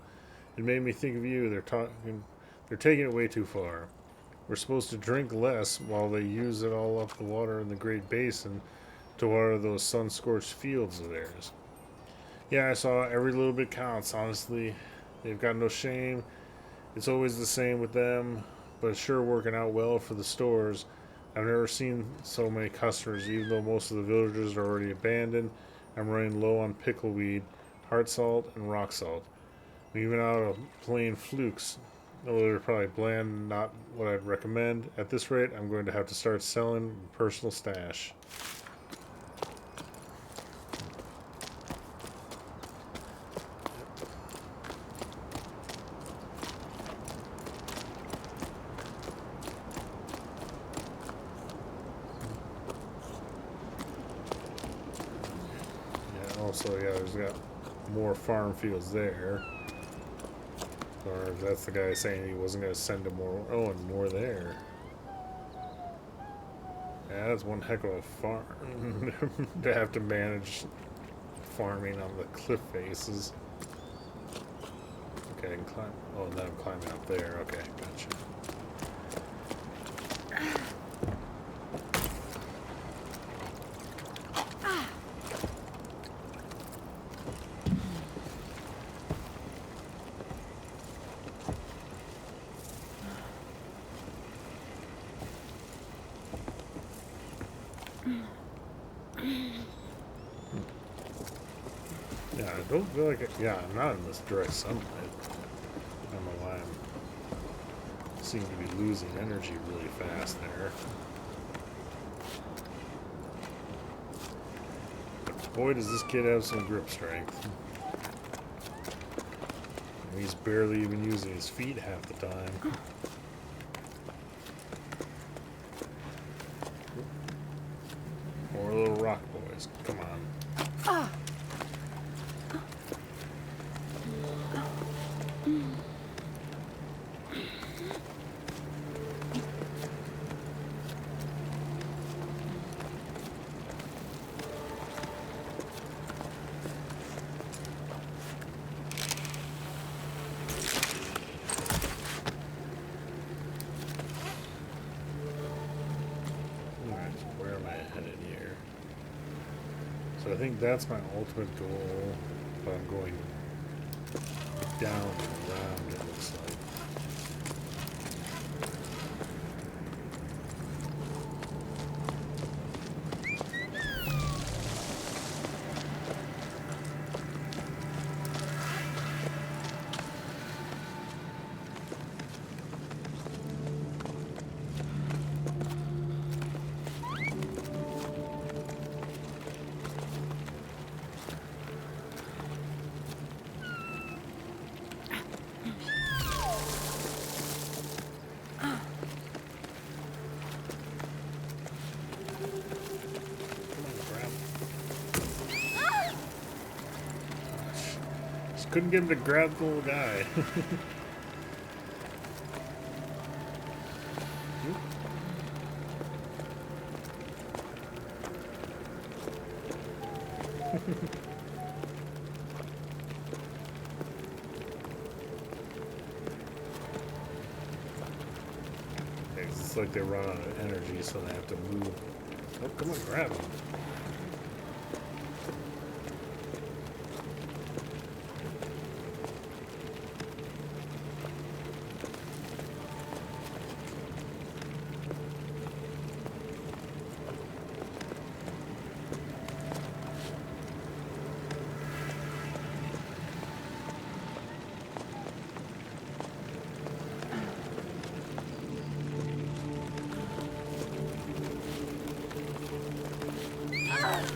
Speaker 1: It made me think of you. They're taking it way too far. We're supposed to drink less while they use it all up the water in the Great Basin to water those sun-scorched fields of theirs. Yeah, I saw every little bit counts, honestly. They've got no shame. It's always the same with them, but it's sure working out well for the stores. I've never seen so many customers, even though most of the villages are already abandoned. I'm running low on pickleweed, heart salt, and rock salt. I'm even out of plain flukes. Although they're probably bland, not what I'd recommend. At this rate, I'm going to have to start selling personal stash. Yeah, also, yeah, there's got more farm fields there. Or if that's the guy saying he wasn't going to send him more. Oh, and more there. Yeah, that's one heck of a farm to have to manage farming on the cliff faces. Okay, I can climb. Oh, now I'm climbing up there. Okay, gotcha. Yeah, I don't feel like it. Yeah, I'm not in this direct sunlight. I don't know why I seem to be losing energy really fast there. But boy, does this kid have some grip strength. And he's barely even using his feet half the time. More little rock boys. Come on. So I think that's my ultimate goal, but I'm going down and around, it looks like. Couldn't get him to grab the little guy. It's like they run out of energy, so they have to move. Oh, come on, grab him.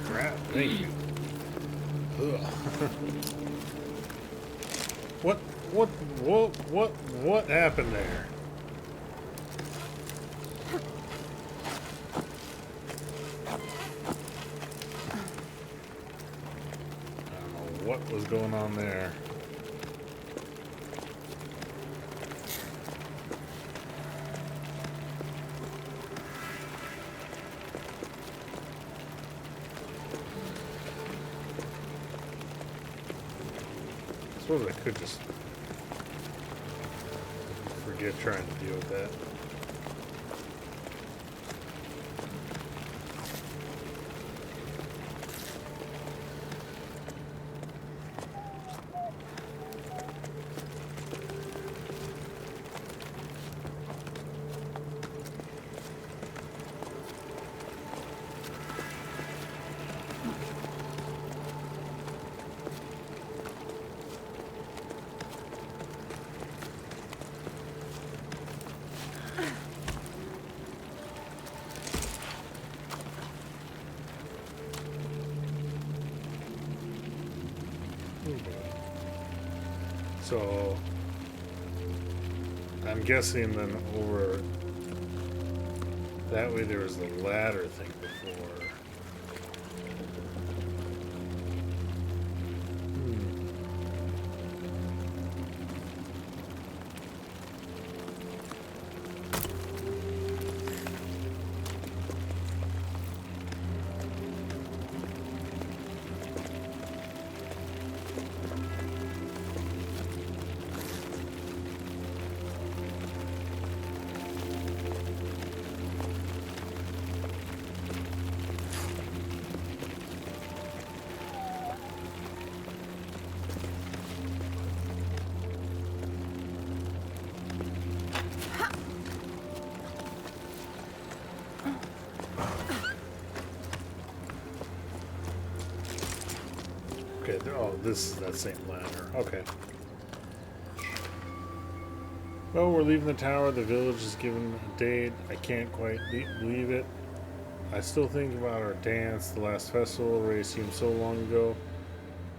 Speaker 1: Crap, thank you. Ugh. What happened there? I don't know what was going on there. I suppose I could just forget trying to deal with that. So I'm guessing then over that way there was the ladder thing before. Okay, oh, this is that same ladder. Okay. Well, we're leaving the tower. The village is given a date. I can't quite believe it. I still think about our dance, the last festival. Already seemed so long ago.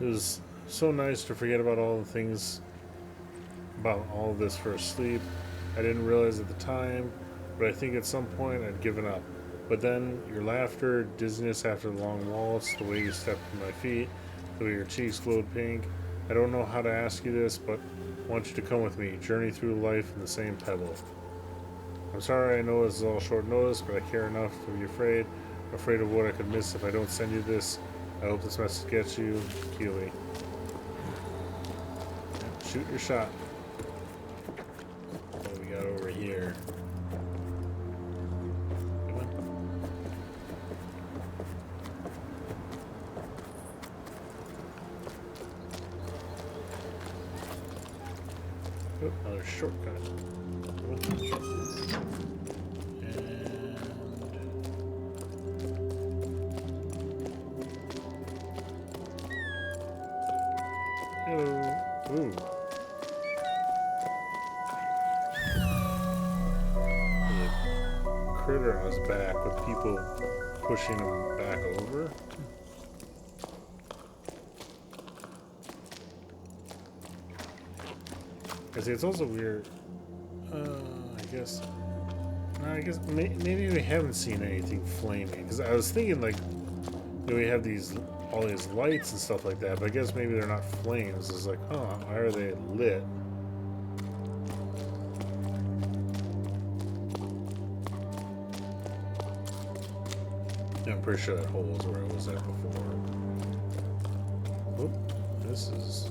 Speaker 1: It was so nice to forget about all the things, about all of this for sleep. I didn't realize at the time, but I think at some point I'd given up. But then your laughter, dizziness after the long waltz, the way you stepped to my feet, the way your cheeks glowed pink. I don't know how to ask you this, but I want you to come with me, journey through life in the same pebble. I'm sorry, I know this is all short notice, but I care enough to be afraid of what I could miss if I don't send you this. I hope this message gets you, Keely. Shoot your shot. What do we got over here? Come on. Oh, another shortcut. Hello. Ooh. There's a critter on his back with people pushing him back over. I see, it's also weird. I guess. No, I guess maybe we haven't seen anything flaming. Because I was thinking, like, you know, we have all these lights and stuff like that, but I guess maybe they're not flames. It's like, huh, why are they lit? Yeah, I'm pretty sure that hole is where I was at before. Oop, this is...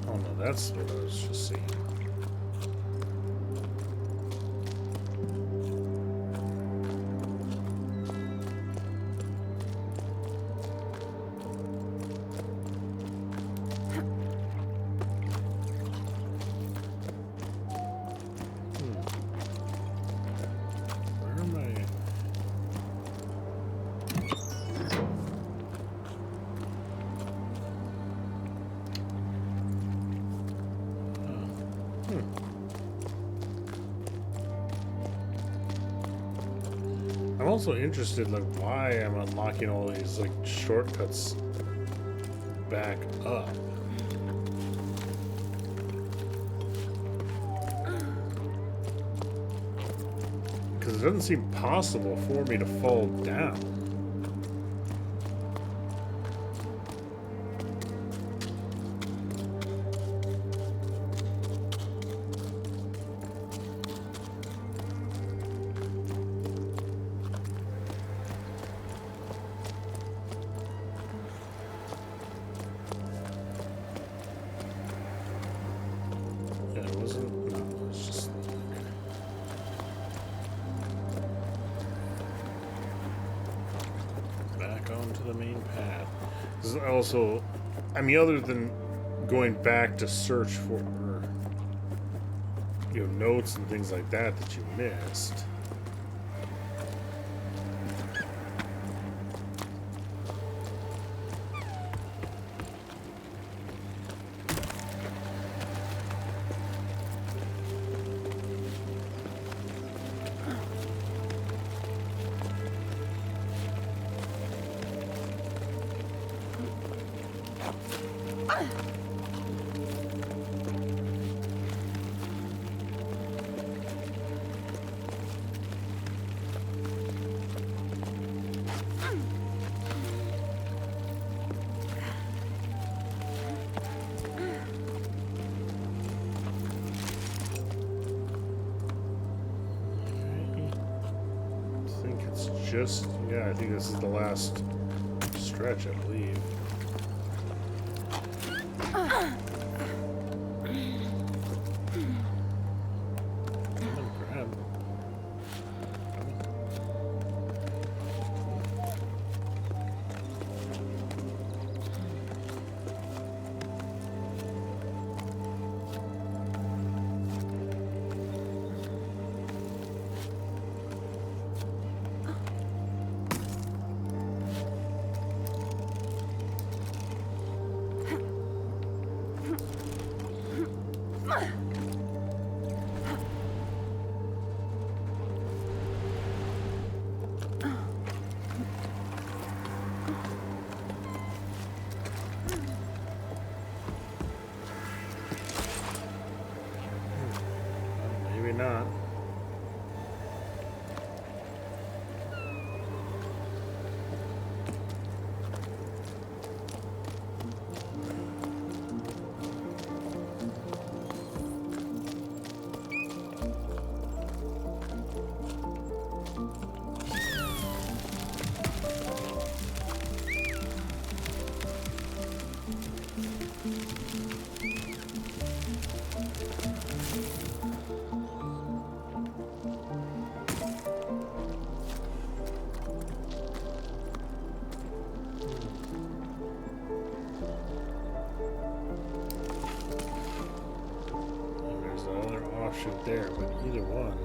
Speaker 1: Oh no, that's what I was just seeing. I'm also interested, like, why I'm unlocking all these, like, shortcuts back up. Because it doesn't seem possible for me to fall down. Onto the main path. This is also, I mean, other than going back to search for, you know, notes and things like that that you missed. Yeah, I think this is the last stretch, I believe. Grab. Maybe not. offshoot there, but either one.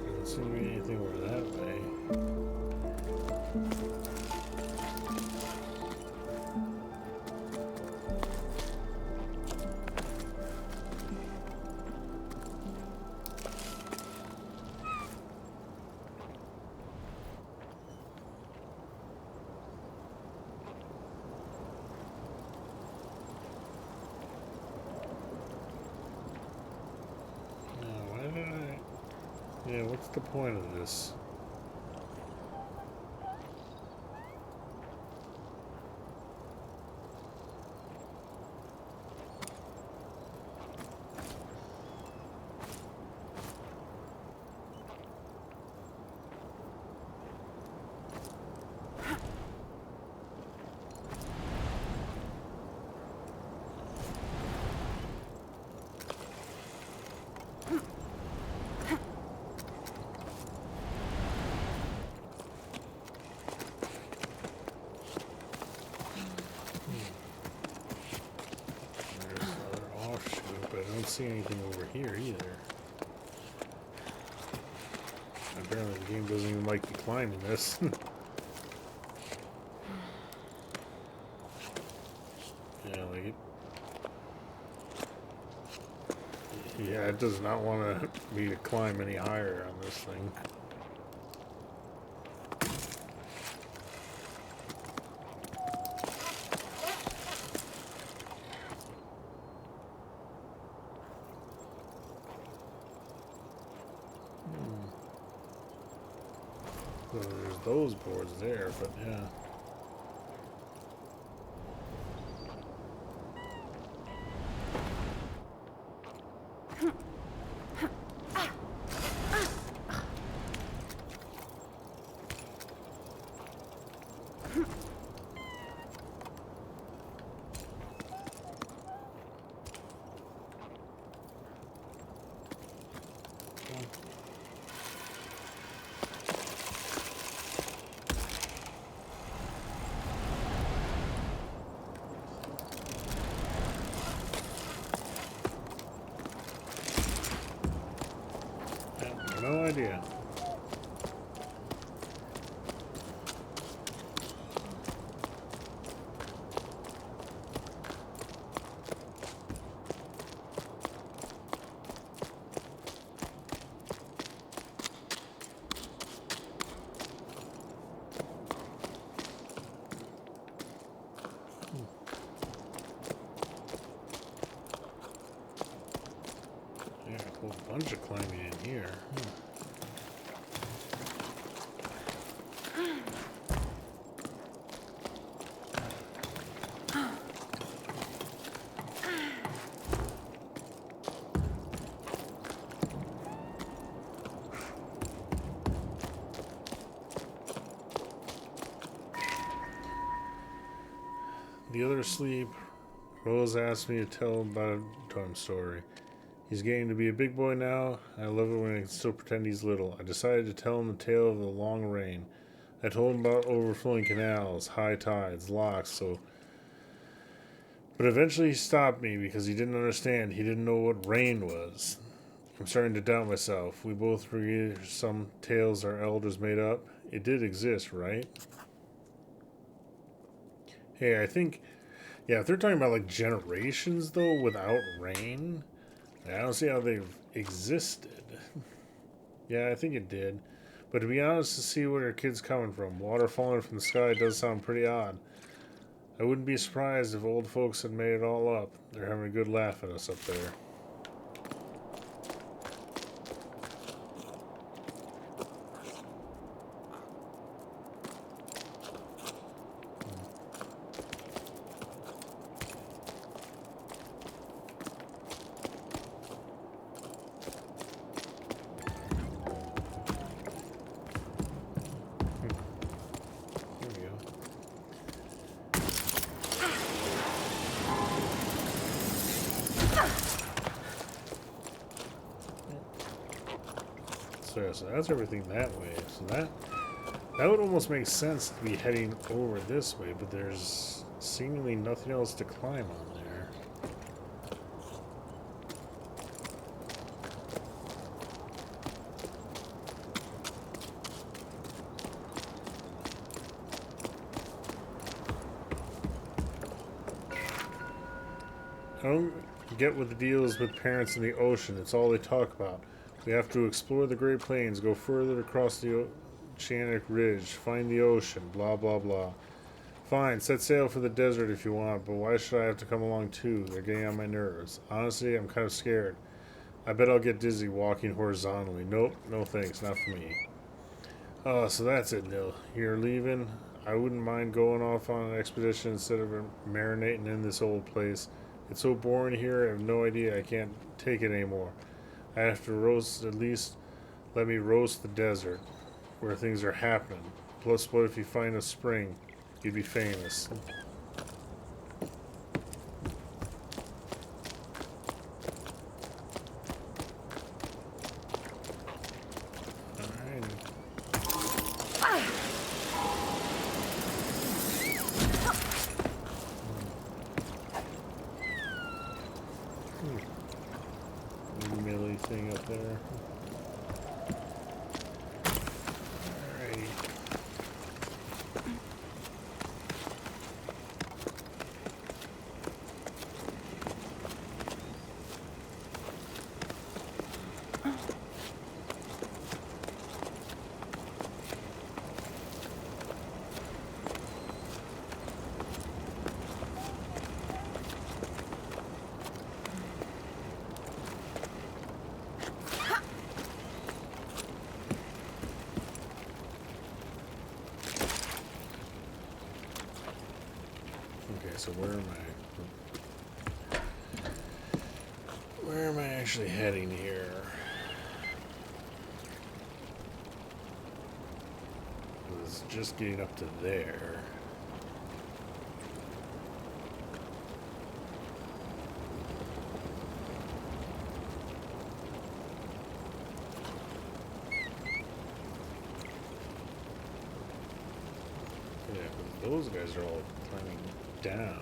Speaker 1: Doesn't seem to be anything over that way. Yeah, what's the point of this? I don't see anything over here either. Apparently the game doesn't even like you climbing this. Yeah, like it. Yeah, it does not want me to climb any higher on this thing. So there's those boards there, but yeah. No idea. Yeah, a whole bunch of climbing in here. The other asleep, Rose asked me to tell him about a time story. He's getting to be a big boy now. I love it when I can still pretend he's little. I decided to tell him the tale of the long rain. I told him about overflowing canals, high tides, locks, but eventually he stopped me because he didn't understand. He didn't know what rain was. I'm starting to doubt myself. We both agree some tales our elders made up. It did exist, right? Hey, I think, yeah, if they're talking about like generations though without rain, I don't see how they've existed. Yeah, I think it did. But to be honest, to see where your kid's coming from, water falling from the sky does sound pretty odd. I wouldn't be surprised if old folks had made it all up. They're having a good laugh at us up there. So that's everything that way. So that would almost make sense to be heading over this way, but there's seemingly nothing else to climb on there. I don't get what the deal is with parents in the ocean. It's all they talk about. We have to explore the Great Plains, go further across the oceanic ridge, find the ocean, blah, blah, blah. Fine, set sail for the desert if you want, but why should I have to come along too? They're getting on my nerves. Honestly, I'm kind of scared. I bet I'll get dizzy walking horizontally. Nope, no thanks, not for me. So that's it, Nil. You're leaving? I wouldn't mind going off on an expedition instead of marinating in this old place. It's so boring here, I have no idea. I can't take it anymore. I have to roast, at least let me roast the desert, where things are happening. Plus, what if you find a spring? You'd be famous. Millie thing up there. Alrighty. Okay, so where am I? Where am I actually heading here? I was just getting up to there. Yeah, but those guys are all climbing down.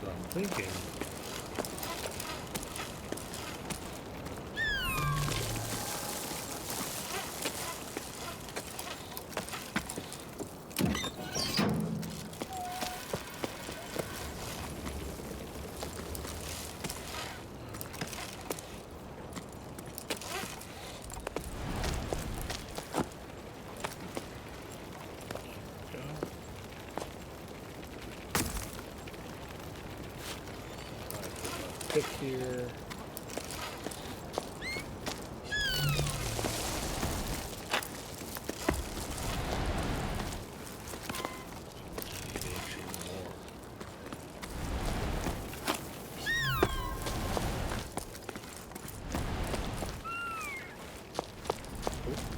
Speaker 1: So I'm thinking pick here.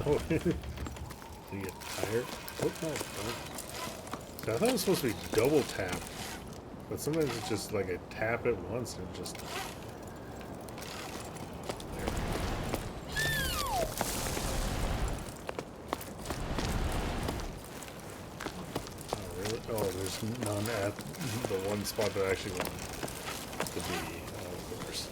Speaker 1: Oh, do you get tired? Oh, no, no. So I thought it was supposed to be double tap, but sometimes it's just like I tap it once and it just. Oh, really? Oh, there's none at the one spot that I actually want to be. Oh, of course.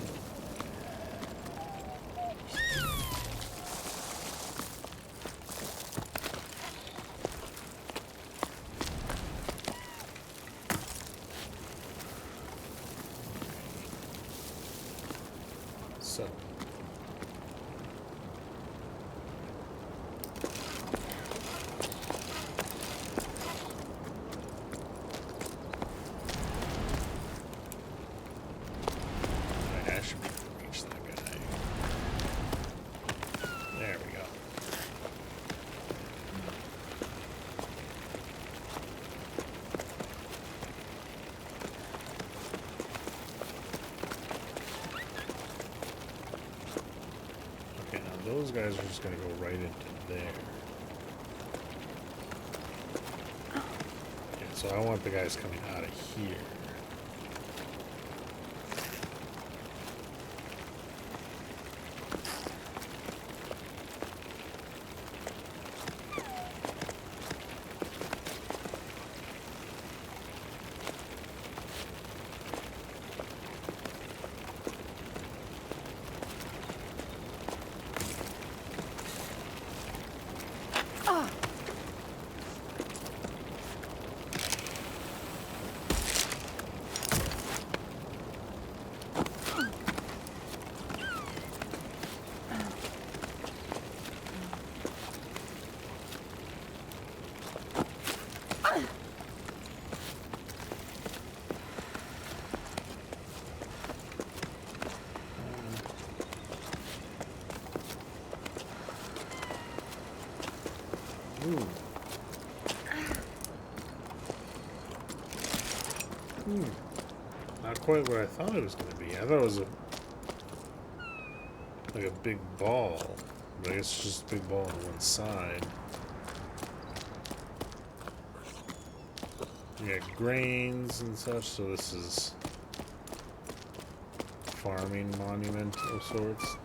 Speaker 1: So. I should be able to reach that guy. There we go. Okay, now those guys are just going to go right into there. Okay, so I want the guys coming out of here. quite what I thought it was going to be. I thought it was like a big ball, but I guess it's just a big ball on one side. You got grains and such, so this is farming monument of sorts.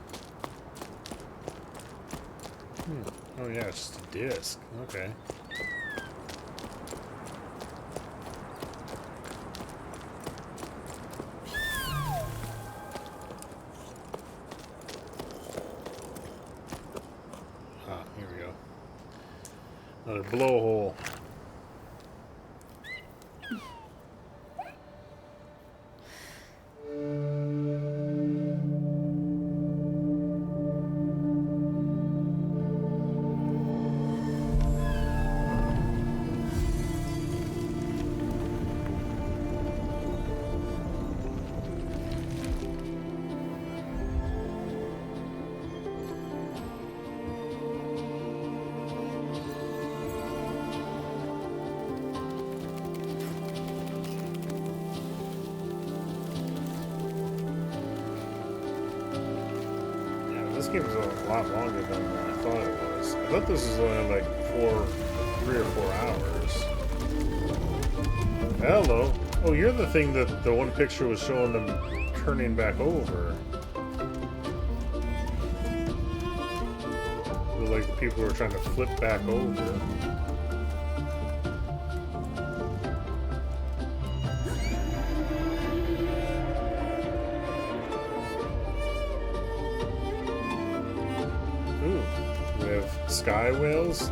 Speaker 1: Oh yeah, it's just a disc. Okay. Ah, here we go. Another blowhole. This game is a lot longer than I thought it was. I thought this was only like 3 or 4 hours. Hello. Oh, you're the thing that the one picture was showing them turning back over. It was like the people were trying to flip back over. Ooh, we have sky whales.